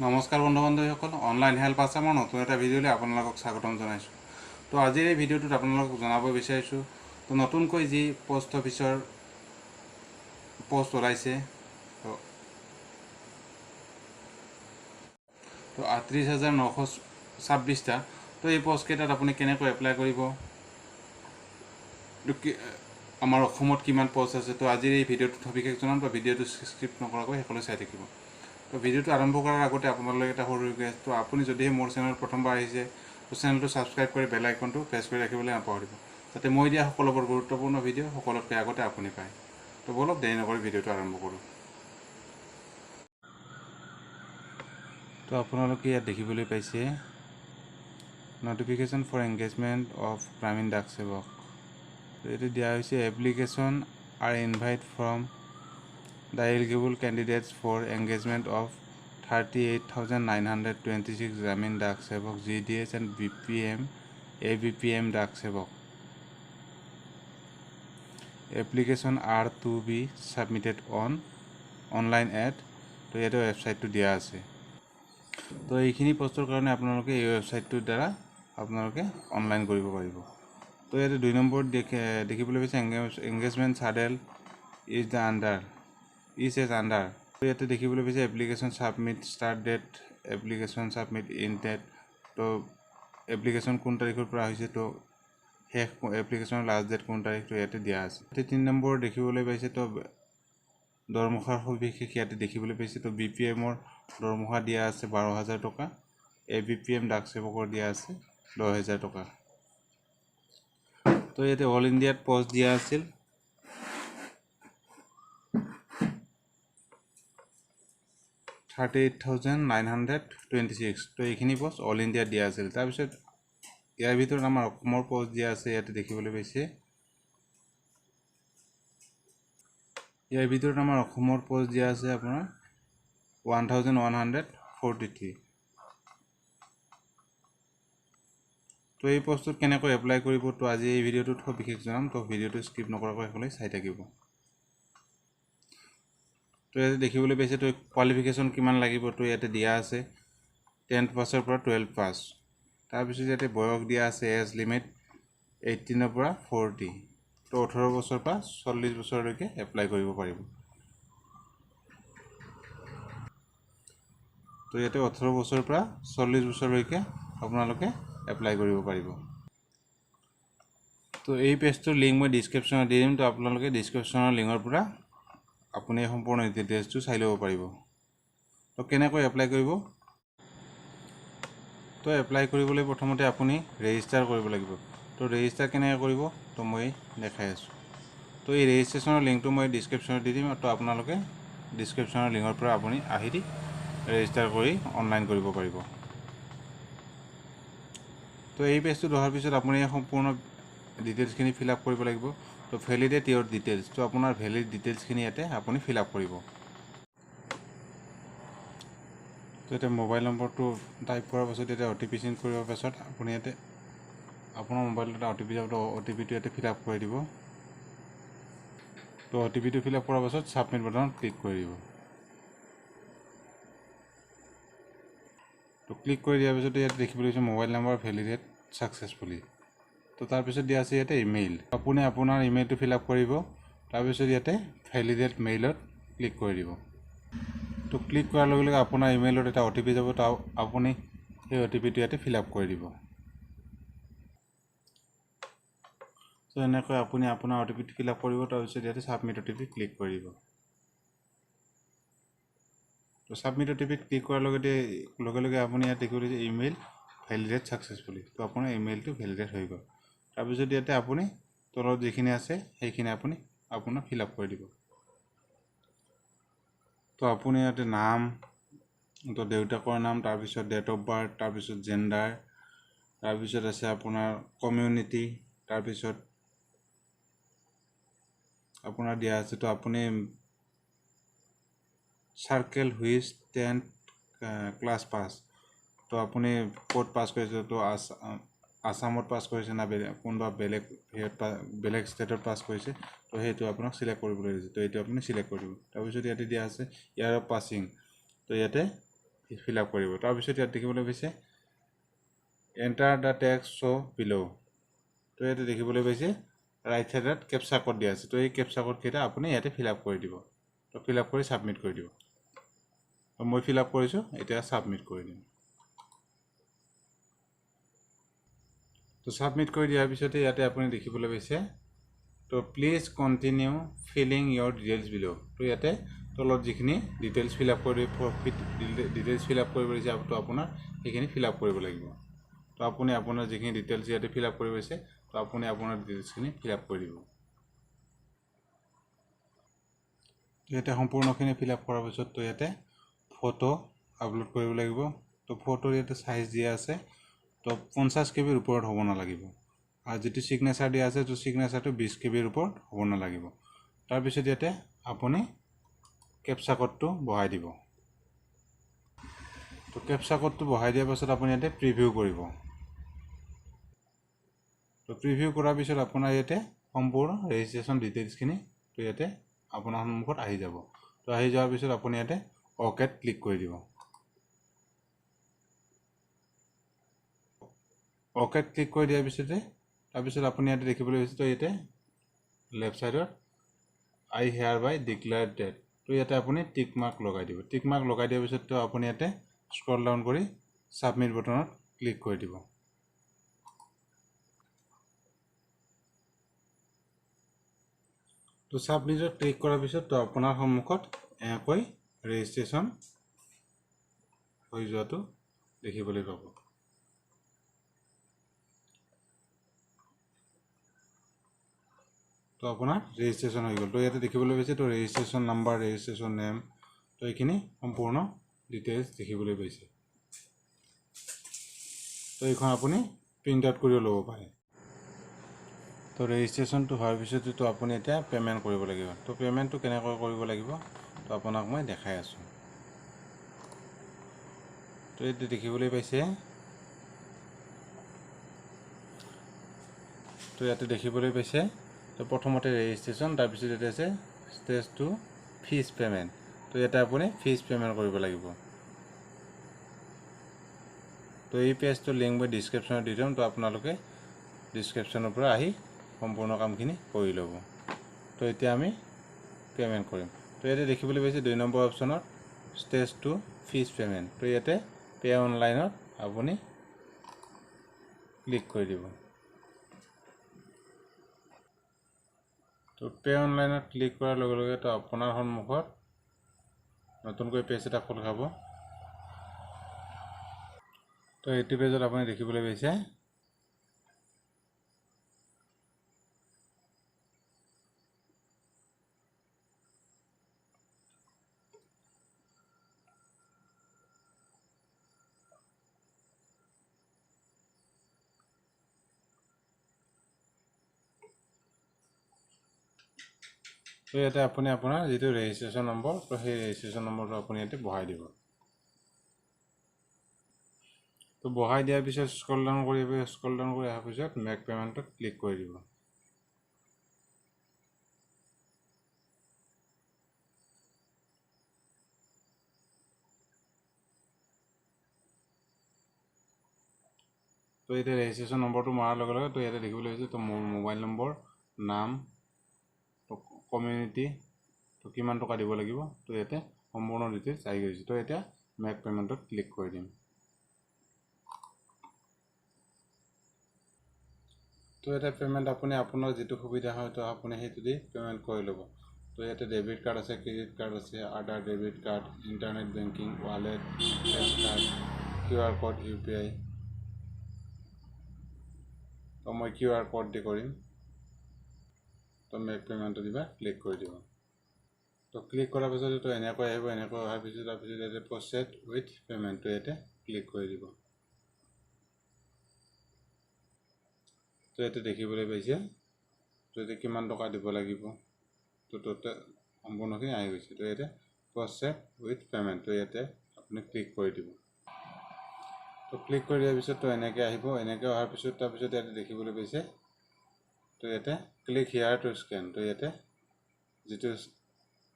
নমস্কাৰ বন্ধু বান্ধৱীসকল, online help আছামৰ নতুন এটা ভিডিঅ'লৈ আপোনালোকক স্বাগতম জনাইছোঁ। তো আজিৰ এই ভিডিঅ'টোত আপোনালোকক জনাব বিচাৰিছোঁ, তো নতুনকৈ যি পোষ্ট অফিচৰ পোষ্ট ওলাইছে, তো 38,926টা। তো এই পোষ্টকেইটাত আপুনি কেনেকৈ এপ্লাই কৰিব, আমাৰ অসমত কিমান পোষ্ট আছে, তো আজিৰ এই ভিডিঅ'টোত সবিশেষ জনাম। তো ভিডিঅ'টো স্কিপ নকৰাকৈ শেষলৈ চাই থাকিব। তো ভিডিঅ'টো আৰম্ভ কৰাৰ আগতে আপোনালোকে এটা সৰু ৰিকুৱেষ্ট, তো আপুনি যদিহে মোৰ চেনেল প্ৰথমবাৰ আহিছে, তো চেনেলটো ছাবস্ক্ৰাইব কৰি বেল আইকনটো প্ৰেছ কৰি ৰাখিবলৈ নাপাহৰিব, যাতে মই দিয়া সকলোবোৰ গুৰুত্বপূৰ্ণ ভিডিঅ' সকলোতকৈ আগতে আপুনি পায়। তো বলক দেৰি নকৰি ভিডিঅ'টো আৰম্ভ কৰোঁ। তো আপোনালোকে ইয়াত দেখিবলৈ পাইছে notification for engagement of Gramin Dak Sevak. তো এইটো দিয়া হৈছে application are invite from the eligible candidates for engagement of 38,926 Gramin Dak Sevak GDS and ABPM Dak Sevak. Application are to be submitted online at. তো ইয়াতে ৱেবছাইটটো দিয়া আছে। তো এইখিনি পোষ্টৰ কাৰণে আপোনালোকে এই ৱেবছাইটটোৰ দ্বাৰা আপোনালোকে অনলাইন কৰিব পাৰিব। তো ইয়াতে 2 নম্বৰত দেখিবলৈ পাইছে এংগেজমেণ্ট চাৰ্ডেল ইজ আণ্ডাৰ। তো ইয়াতে দেখিবলৈ পাইছে application submit start date, application submit end date. তো এপ্লিকেশ্যন কোন তাৰিখৰ পৰা হৈছে, তো শেষ এপ্লিকেশ্যনৰ লাষ্ট ডেট কোন তাৰিখটো ইয়াতে দিয়া আছে। 3 নম্বৰ দেখিবলৈ পাইছে তো দৰমহাৰ সবিশেষ ইয়াতে দেখিবলৈ পাইছে। তো BPMৰ দৰমহা দিয়া আছে 12,000 টকা, ABPM ডাক সেৱকৰ দিয়া আছে 10,000 টকা। তো ইয়াতে অল ইণ্ডিয়াত পোষ্ট দিয়া আছিল 38,926। তো এইখিনি পোষ্ট অল ইণ্ডিয়াত দিয়া আছিল। তাৰপিছত ইয়াৰ ভিতৰত আমাৰ অসমৰ পোষ্ট দিয়া আছে, ইয়াতে দেখিবলৈ পাইছে। ইয়াৰ ভিতৰত আমাৰ অসমৰ পোষ্ট দিয়া আছে আপোনাৰ 1,143। তো এই পোষ্টটোত কেনেকৈ এপ্লাই কৰিব, তো আজি এই ভিডিঅ'টোত সবিশেষ জনাম। তো ভিডিঅ'টো স্কিপ নকৰাকৈ সকলোৱে চাই থাকিব। তো ইয়াতে দেখিবলৈ পাইছে তো কোৱালিফিকেশ্যন কিমান লাগিব, তো ইয়াতে দিয়া আছে 10th পাছৰ পৰা 12 পাছ। তাৰপিছত ইয়াতে বয়স দিয়া আছে এজ লিমিট 18ৰ পৰা 40। তো 18 বছৰৰ পৰা 40 বছৰলৈকে এপ্লাই কৰিব পাৰিব। তো ইয়াতে 18 বছৰৰ পৰা 40 বছৰলৈকে আপোনালোকে এপ্লাই কৰিব পাৰিব। তো এই পেজটোৰ লিংক মই ডিছক্ৰিপশ্যনত দি দিম। তো আপোনালোকে ডিছক্ৰিপশ্যনৰ লিংকৰ পৰা আপুনি সম্পূৰ্ণ ডিটেইলছটো চাই ল'ব পাৰিব। তো কেনেকৈ এপ্লাই কৰিব, তো এপ্লাই কৰিবলৈ প্ৰথমতে আপুনি ৰেজিষ্টাৰ কৰিব লাগিব। তো ৰেজিষ্টাৰ কেনেকৈ কৰিব, তো মই দেখাই আছোঁ। তো এই ৰেজিষ্ট্ৰেশ্যনৰ লিংকটো মই ডিছক্ৰিপশ্যনত দি দিম। তো আপোনালোকে ডিছক্ৰিপশ্যনৰ লিংকৰ পৰা আপুনি আহি ৰেজিষ্টাৰ কৰি অনলাইন কৰিব পাৰিব। তো এই পেজটোত অহাৰ পিছত আপুনি সম্পূৰ্ণ ডিটেইলছখিনি ফিল আপ কৰিব লাগিব। তো ভেলিডেট ইয়ৰ ডিটেইলছ, তো আপোনাৰ ভেলিড ডিটেইলছখিনি ইয়াতে আপুনি ফিল আপ কৰিব। তো ইয়াতে মোবাইল নম্বৰটো টাইপ কৰাৰ পাছত ইয়াতে OTP চেঞ্জ কৰাৰ পাছত আপুনি ইয়াতে আপোনাৰ মোবাইলটোত OTP যাব, OTPটো ইয়াতে ফিল আপ কৰি দিব। তো OTPটো ফিল আপ কৰাৰ পাছত ছাবমিট বাটনত ক্লিক কৰি দিব। তো ক্লিক কৰি দিয়াৰ পিছত ইয়াতে দেখিবলৈ পাইছে মোবাইল নম্বৰ ভেলিডেট ছাকচেছফুলি। তো তাৰপিছত দিয়া আছে ইয়াতে ইমেইল, আপুনি আপোনাৰ ইমেইলটো ফিল আপ কৰিব। তাৰপিছত ইয়াতে ভেলিডেট মেইলত ক্লিক কৰি দিব। তো ক্লিক কৰাৰ লগে লগে আপোনাৰ ইমেইলত এটা OTP যাব, তো আপুনি সেই OTPটো ইয়াতে ফিল আপ কৰি দিব। তো এনেকৈ আপুনি আপোনাৰ OTPটো ফিল আপ কৰিব। তাৰপিছত ইয়াতে ছাবমিট OTP ক্লিক কৰি দিব। তো ছাবমিট OTPত ক্লিক কৰাৰ লগে লগে আপুনি ইয়াত দেখিবলৈ যে ইমেইল ভেলিডেট ছাকচেছফুলি। তো আপোনাৰ ইমেইলটো ভেলিডেট হৈ গ'ল। তাৰপিছত ইয়াতে আপুনি তলত যিখিনি আছে সেইখিনি আপুনি আপোনাৰ ফিল আপ কৰি দিব। তো আপুনি ইয়াতে নাম, তো দেউতাকৰ নাম, তাৰপিছত ডেট অফ বাৰ্থ, তাৰপিছত জেণ্ডাৰ, তাৰপিছত আছে আপোনাৰ কমিউনিটি, তাৰপিছত আপোনাৰ দিয়া আছে তো আপুনি circle which 10th class pass, তো আপুনি ক'ত পাছ কৰিছে, তো আছামত পাছ কৰিছে না কোনোবা বেলেগ ষ্টেটত পাছ কৰিছে, তো সেইটো আপোনাক চিলেক্ট কৰিবলৈ দিছে। তো এইটো আপুনি চিলেক্ট কৰি দিব। তাৰপিছত ইয়াতে দিয়া আছে ইয়াৰ অফ পাছিং, তো ইয়াতে ফিল আপ কৰিব তাৰপিছত ইয়াত দেখিবলৈ পাইছে এণ্টাৰ দ্য টেক্সট শ্ব' বিলো তো ইয়াতে দেখিবলৈ পাইছে ৰাইট সাইডত কেপচা কোড দিয়া আছে তো এই কেপচা কোডকেইটা আপুনি ইয়াতে ফিল আপ কৰি দিব তো ফিল আপ কৰি ছাবমিট কৰি দিব তো মই ফিল আপ কৰিছোঁ এতিয়া ছাবমিট কৰি দিম তো ছাবমিট কৰি দিয়াৰ পিছতে ইয়াতে আপুনি দেখিবলৈ পাইছে তো please continue filling your details below তো ইয়াতে তলত যিখিনি ডিটেইলছ ফিল আপ কৰিব দিছে তো আপোনাৰ সেইখিনি ফিল আপ কৰিব লাগিব তো আপুনি আপোনাৰ যিখিনি ডিটেইলছ ইয়াতে ফিল আপ কৰিব আছে তো আপুনি আপোনাৰ ডিটেইলছখিনি ফিল আপ কৰি দিব ইয়াতে সম্পূৰ্ণখিনি ফিল আপ কৰাৰ পিছত তো ইয়াতে ফটো আপলোড কৰিব লাগিব তো ফটোৰ ইয়াতে সাইজ দিয়া আছে তো 50 কেবিৰ ওপৰত হ'ব নালাগিব আৰু যেটো সিগনেচাৰ দিয়া আছে তো সিগনেচাৰটো 20 কেবিৰ ওপৰত হ'ব নালাগিব তাৰ পিছত ইয়াতে আপুনি কেপচা কোডটো বহাই দিব তো কেপচা কোডটো বহাই দিয়াৰ পাছত আপুনি ইয়াতে প্ৰিভিউ কৰিব তো প্ৰিভিউ কৰাৰ পিছত আপোনাৰ ইয়াতে সম্পূৰ্ণ ৰেজিষ্ট্ৰেচন ডিটেইলছখিনি তো ইয়াতে আপোনাৰ সন্মুখত আহি যাব তো আহি যোৱাৰ পিছত আপুনি ইয়াতে ওকেত ক্লিক কৰি দিব ওকেত ক্লিক কৰি দিয়াৰ পিছতে তাৰপিছত আপুনি ইয়াতে দেখিবলৈ পাইছে তো ইয়াতে লেফট সাইডত আই হেয়াৰ বাই ডিক্লেয়াৰ ডেট তো ইয়াতে আপুনি টিক মাৰ্ক লগাই দিব টিক মাৰ্ক লগাই দিয়াৰ পিছত তো আপুনি ইয়াতে স্ক্ৰল ডাউন কৰি সাবমিট বটনত ক্লিক কৰি দিব তো সাবমিটত ক্লিক কৰাৰ পিছত তো আপোনাৰ সন্মুখত এনেকৈ ৰেজিষ্ট্ৰেচন হৈ যোৱাটো দেখিবলৈ পাব তো আপোনাৰ ৰেজিষ্ট্ৰেচন হৈ গ'ল তো ইয়াতে দেখিবলৈ পাইছে তো ৰেজিষ্ট্ৰেচন নাম্বাৰ ৰেজিষ্ট্ৰেচন নেম তো এইখিনি সম্পূৰ্ণ ডিটেইলছ দেখিবলৈ পাইছে তো এইখন আপুনি প্ৰিণ্ট আউট কৰি ল'ব পাৰে তো ৰেজিষ্ট্ৰেচনটো হোৱাৰ পিছতো তো আপুনি এতিয়া পে'মেণ্ট কৰিব লাগিব তো পে'মেণ্টটো কেনেকৈ কৰিব লাগিব তো আপোনাক মই দেখাই আছোঁ তো এইটো দেখিবলৈ পাইছে তো ইয়াতে দেখিবলৈ পাইছে তো প্ৰথমতে ৰেজিষ্ট্ৰেচন তাৰপিছত ইয়াতে আছে ষ্টেজ 2 ফিজ পে'মেণ্ট তো ইয়াতে আপুনি ফিজ পে'মেণ্ট কৰিব লাগিব তো এই পেজটোৰ লিংক মই ডিছক্ৰিপশ্যনত দি দিম তো আপোনালোকে ডিছক্ৰিপশ্যনৰ পৰা আহি সম্পূৰ্ণ কামখিনি কৰি ল'ব তো এতিয়া আমি পে'মেণ্ট কৰিম তো ইয়াতে দেখিবলৈ পাইছে 2 নম্বৰ অপশ্যনত ষ্টেজ 2 ফিজ পে'মেণ্ট তো ইয়াতে পে' অনলাইনত আপুনি ক্লিক কৰি দিব তো পে' অনলাইনত ক্লিক কৰাৰ লগে লগে তো আপোনাৰ সন্মুখত নতুনকৈ পেজ এটা খোল খাব তো এইটো পেজত আপুনি দেখিবলৈ পাইছে তো ইয়াতে আপুনি আপোনাৰ যেটো ৰেজিষ্ট্ৰেচন নম্বৰ তো সেই ৰেজিষ্ট্ৰেচন নম্বৰটো আপুনি ইয়াতে বহাই দিব তো বহাই দিয়াৰ পিছত স্ক্ৰল ডাউন কৰি অহাৰ পিছত মেক পে'মেণ্টত ক্লিক কৰি দিব তো ইয়াতে ৰেজিষ্ট্ৰেচন নম্বৰটো মৰাৰ লগে লগে তো ইয়াতে দেখিবলৈ পাইছে তো মোৰ মোবাইল নম্বৰ নাম কমিউনিটি তো কিমান টকা দিব লাগিব তো ইয়াতে সম্পূৰ্ণ ডিটেইলছ আহি গৈছে তো এতিয়া মেক পে'মেণ্টত ক্লিক কৰি দিম তো এটা পে'মেণ্ট আপুনি আপোনাৰ যেটো সুবিধা হয় তো আপুনি সেইটো দি পে'মেণ্ট কৰি ল'ব তো ইয়াতে ডেবিট কাৰ্ড আছে ক্ৰেডিট কাৰ্ড আছে other debit card internet banking wallet cash card QR code UPI তো মই QR কোড দি কৰিম তো মেক পে'মেণ্টটো দিবা ক্লিক কৰি দিব তো ক্লিক কৰাৰ পিছত তো এনেকৈ আহিব এনেকৈ অহাৰ পিছত তাৰপিছত ইয়াতে প্ৰচেড উইথ পে'মেণ্টটো ইয়াতে ক্লিক কৰি দিব তো ইয়াতে দেখিবলৈ পাইছে তো ইয়াতে কিমান টকা দিব লাগিব তো টোটেল সম্পূৰ্ণখিনি আহি গৈছে তো ইয়াতে প্ৰচেড উইথ পে'মেণ্ট তো ইয়াতে আপুনি ক্লিক কৰি দিব তো ক্লিক কৰি দিয়াৰ পিছত তো এনেকৈ আহিব এনেকৈ অহাৰ পিছত তাৰপিছত ইয়াতে দেখিবলৈ পাইছে তো ইয়াতে ক্লিক হিয়াৰ টু স্কেন তো ইয়াতে যেটো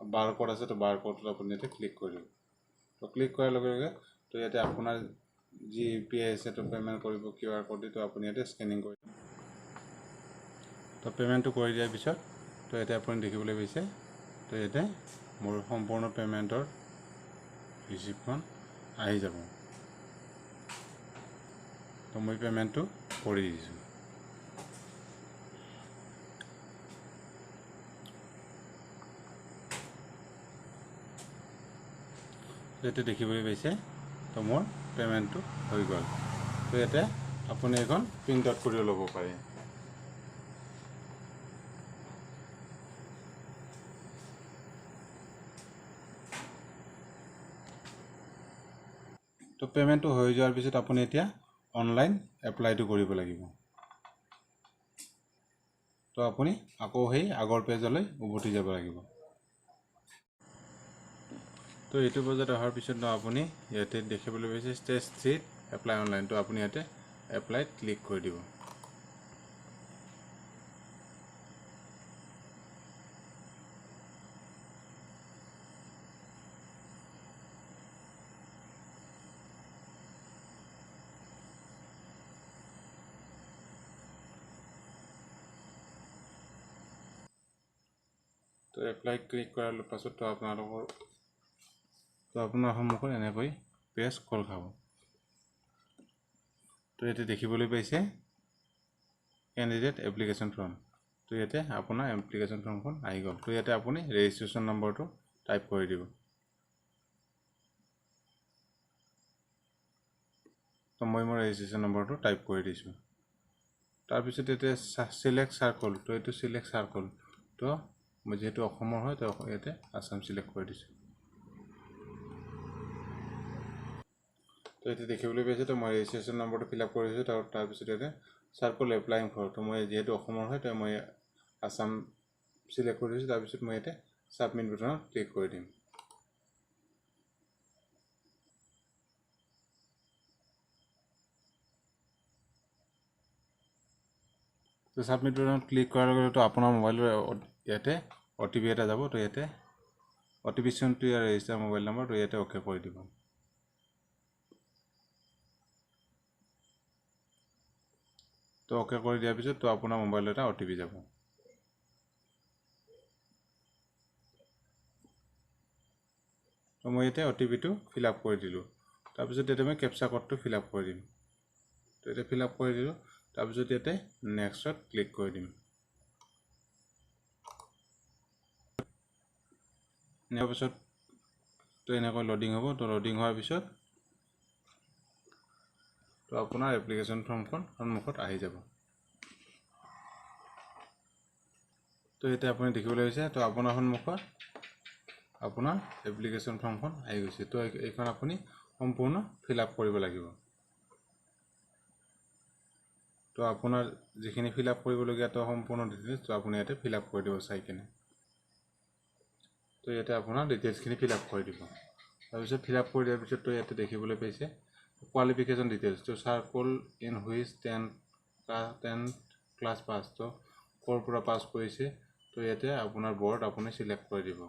বাৰ কোড আছে তো বাৰ কোডটো আপুনি ইয়াতে ক্লিক কৰি দিব তো ক্লিক কৰাৰ লগে লগে তো ইয়াতে আপোনাৰ যি UPI আছে তো পে'মেণ্ট কৰিব QR কোড দি তো আপুনি ইয়াতে স্কেনিং কৰি তো পে'মেণ্টটো কৰি দিয়াৰ পিছত তো ইয়াতে আপুনি দেখিবলৈ পাইছে তো ইয়াতে মোৰ সম্পূৰ্ণ পে'মেণ্টৰ ৰিচিপ্টখন আহি যাব। তো মই পে'মেণ্টটো কৰি দিছোঁ। ইয়াতে দেখিবলৈ পাইছে তো মোৰ পে'মেণ্টটো হৈ গ'ল। তো ইয়াতে আপুনি এখন প্ৰিণ্ট আউট কৰি ল'ব পাৰে। তো পে'মেণ্টটো হৈ যোৱাৰ পিছত আপুনি এতিয়া অনলাইন এপ্লাইটো কৰিব লাগিব। তো আপুনি আকৌ সেই আগৰ পেজলৈ উভতি যাব লাগিব। তো এইটো পেজত অহাৰ পিছত আপুনি ইয়াতে দেখিবলৈ পাইছে ষ্টেজ 3 এপ্লাই অনলাইন। তো আপুনি ইয়াতে এপ্লাইত ক্লিক কৰি দিব। তো এপ্লাই ক্লিক কৰাৰ পাছত আপোনাৰ সন্মুখত এনেকৈ পেজ খোল খাব। তো ইয়াতে দেখিবলৈ পাইছে কেণ্ডিডেট এপ্লিকেশ্যন ফৰ্ম। তো ইয়াতে আপোনাৰ এপ্লিকেশ্যন ফৰ্মখন আহি গ'ল। তো ইয়াতে আপুনি ৰেজিষ্ট্ৰেশ্যন নম্বৰটো টাইপ কৰি দিব। তো মই মোৰ ৰেজিষ্ট্ৰেশ্যন নম্বৰটো টাইপ কৰি দিছোঁ। তাৰপিছত ইয়াতে চিলেক্ট চাৰ্কল। তো এইটো চিলেক্ট চাৰ্কল। তো মই যিহেতু অসমৰ হয় তো ইয়াতে আসাম চিলেক্ট কৰি দিছোঁ। তো ইয়াতে দেখিবলৈ পাইছে তো মই ৰেজিষ্ট্ৰেশ্যন নম্বৰটো ফিল আপ কৰিছোঁ। তাৰপিছত ইয়াতে চাৰ্কল এপ্লাইং ফৰ। তো মই যিহেতু অসমৰ হয় তো মই আসাম চিলেক্ট কৰি দিছোঁ। তাৰপিছত মই ইয়াতে ছাবমিট বুটানত ক্লিক কৰি দিম। তো ছাবমিট বুটানত ক্লিক কৰাৰ লগে লগে আপোনাৰ মোবাইলৰ ইয়াতে OTP এটা যাব। তো ইয়াতে OTP চনটো ইয়াৰ ৰেজিষ্টাৰ মোবাইল নম্বৰ। তো ইয়াতে অ'কে কৰি দিব। তো অ'কে কৰি দিয়াৰ পিছত তো আপোনাৰ মোবাইলত এটা OTP যাব। তো মই ইয়াতে OTPটো ফিল আপ কৰি দিলোঁ। তাৰপিছত ইয়াতে মই কেপচা কোডটো ফিল আপ কৰি দিম। তো ইয়াতে ফিল আপ কৰি দিলোঁ। তাৰপিছত ইয়াতে নেক্সটত ক্লিক কৰি দিম। ইয়াৰ পিছত তো এনেকৈ লোডিং হ'ব। তো লোডিং হোৱাৰ পিছত তো আপোনাৰ এপ্লিকেশ্যন ফৰ্মখন সন্মুখত আহি যাব। তো এতিয়া আপুনি দেখিবলৈ পাইছে তো আপোনাৰ সন্মুখত আপোনাৰ এপ্লিকেশ্যন ফৰ্মখন আহি গৈছে। তো এইখন আপুনি সম্পূৰ্ণ ফিল আপ কৰিব লাগিব। তো আপোনাৰ যিখিনি ফিল আপ কৰিবলগীয়া তো সম্পূৰ্ণ ডিটেইলছ তো আপুনি ইয়াতে ফিল আপ কৰি দিব চাই কিনে। তো ইয়াতে আপোনাৰ ডিটেইলছখিনি ফিল আপ কৰি দিব। তাৰপিছত ফিল আপ কৰি দিয়াৰ পিছত তো ইয়াতে দেখিবলৈ পাইছে কোৱালিফিকেশ্যন ডিটেইলছ। তো circle in which 10 class pass. তো ক'ৰ পৰা পাছ কৰিছে তো ইয়াতে আপোনাৰ বৰ্ড আপুনি চিলেক্ট কৰি দিব।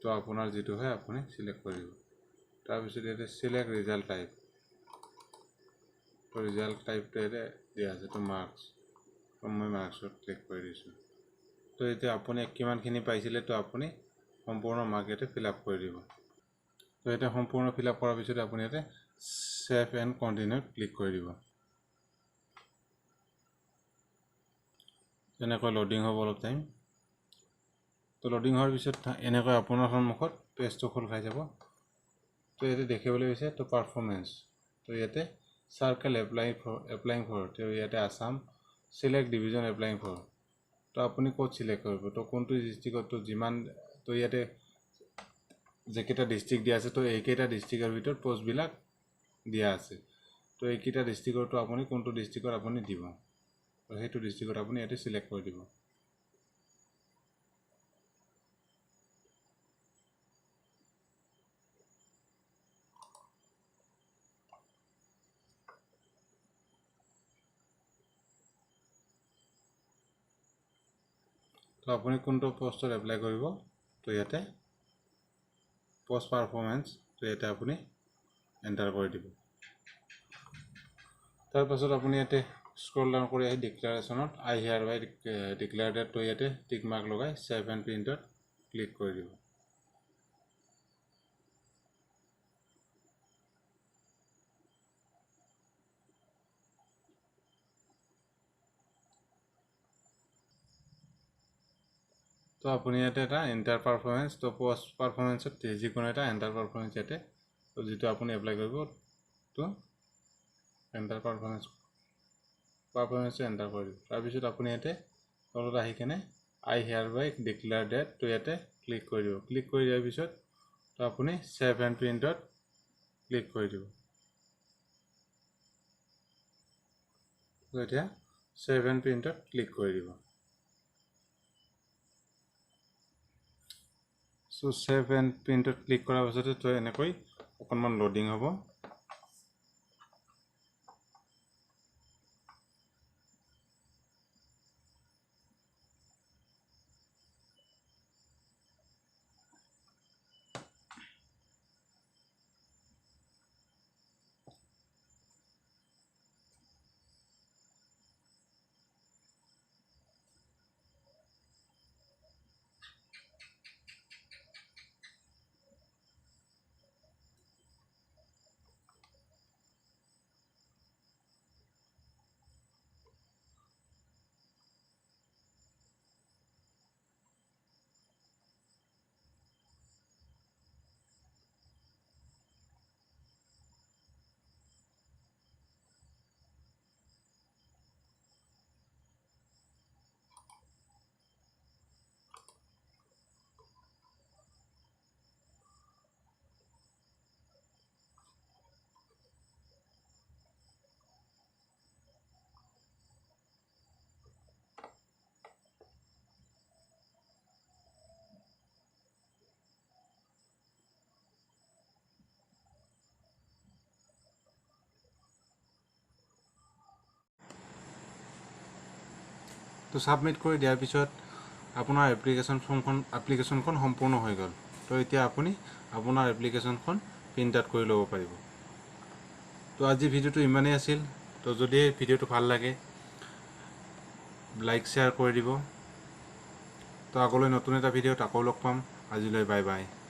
তো আপোনাৰ যিটো হয় আপুনি চিলেক্ট কৰি দিব। তাৰপিছত ইয়াতে চিলেক্ট ৰিজাল্ট টাইপ। তো ৰিজাল্ট টাইপটো ইয়াতে দিয়া আছে তো মাৰ্কছ। তো মই মাৰ্কছত ক্লিক কৰি দিছোঁ। তো এতিয়া আপুনি কিমানখিনি পাইছিলে তো আপুনি সম্পূৰ্ণ মাৰ্ক ইয়াতে ফিল আপ কৰি দিব। তো এতিয়া সম্পূৰ্ণ ফিল আপ কৰাৰ পিছত আপুনি ইয়াতে ছেভ এণ্ড কণ্টিনিউত ক্লিক কৰি দিব। এনেকৈ লোডিং হ'ব অলপ টাইম। তো লোডিং হোৱাৰ পিছত এনেকৈ আপোনাৰ সন্মুখত পেজটো খোল খাই যাব। তো ইয়াতে দেখিবলৈ পাইছে তো পাৰফৰ্মেঞ্চ। তো ইয়াতে চাৰ্কেল এপ্লাইং ফৰ। তো ইয়াতে Assam select division applying for. তো আপুনি ক'ত চিলেক্ট কৰিব তো কোনটো ডিষ্ট্ৰিক্টত তো যিমান তো ইয়াতে যেকেইটা ডিষ্ট্ৰিক্ট দিয়া আছে তো এইকেইটা ডিষ্ট্ৰিক্টৰ ভিতৰত পোষ্টবিলাক দিয়া আছে। তো এইকেইটা ডিষ্ট্ৰিক্টৰতো আপুনি কোনটো ডিষ্ট্ৰিক্টত আপুনি দিব তো সেইটো ডিষ্ট্ৰিক্টত আপুনি ইয়াতে চিলেক্ট কৰি দিব। তো তো আপুনি কোনটো পোষ্টত এপ্লাই কৰিব তো ইয়াতে পোষ্ট পাৰফৰ্মেঞ্চ তো ইয়াতে আপুনি এণ্টাৰ কৰি দিব তাৰপাছত আপুনি ইয়াতে স্ক্ৰল ডাউন কৰি আহি ডিক্লাৰেশ্যনত আই হিয়াৰ বাই ডিক্লেয়াৰ ডেট তো ইয়াতে টিক মাৰ্ক লগাই সেভ এণ্ড প্ৰিণ্টত ক্লিক কৰি দিব তো আপুনি ইয়াতে এটা এণ্টাৰ পাৰফৰ্মেঞ্চ তো পোষ্ট পাৰফৰ্মেঞ্চত যিকোনো এটা এণ্টাৰ পাৰফৰ্মেঞ্চ ইয়াতে তো যিটো আপুনি এপ্লাই কৰিব তো এণ্টাৰ পাৰফৰ্মেঞ্চ এণ্টাৰ কৰি দিব তাৰপিছত আপুনি ইয়াতে তলত আহি কেনে আই হিয়াৰ বাই ডিক্লেয়াৰ ডেট তো ইয়াতে ক্লিক কৰি দিব ক্লিক কৰি দিয়াৰ পিছত তো আপুনি সেভ এণ্ড প্ৰিণ্টত ক্লিক কৰি দিব তো এতিয়া সেভ এণ্ড প্ৰিণ্টত ক্লিক কৰি দিব সো সেভ এণ্ড প্ৰিণ্টত ক্লিক কৰাৰ পাছতে তো এনেকৈ অকণমান লোডিং হ'ব তো সাবমিট কৰি দিয়াৰ পিছত আপোনাৰ এপ্লিকেশ্যনখন সম্পূৰ্ণ হৈ গ'ল তো এতিয়া আপুনি আপোনাৰ এপ্লিকেশ্যনখন প্ৰিণ্ট আউট কৰি ল'ব পাৰিব তো আজি ভিডিঅ'টো ইমানেই আছিল তো যদি ভিডিঅ'টো ভাল লাগে লাইক শ্বেয়াৰ কৰি দিব তো আগলৈ নতুন এটা ভিডিঅ'ত আকৌ লগ পাম আজিলৈ বাই বাই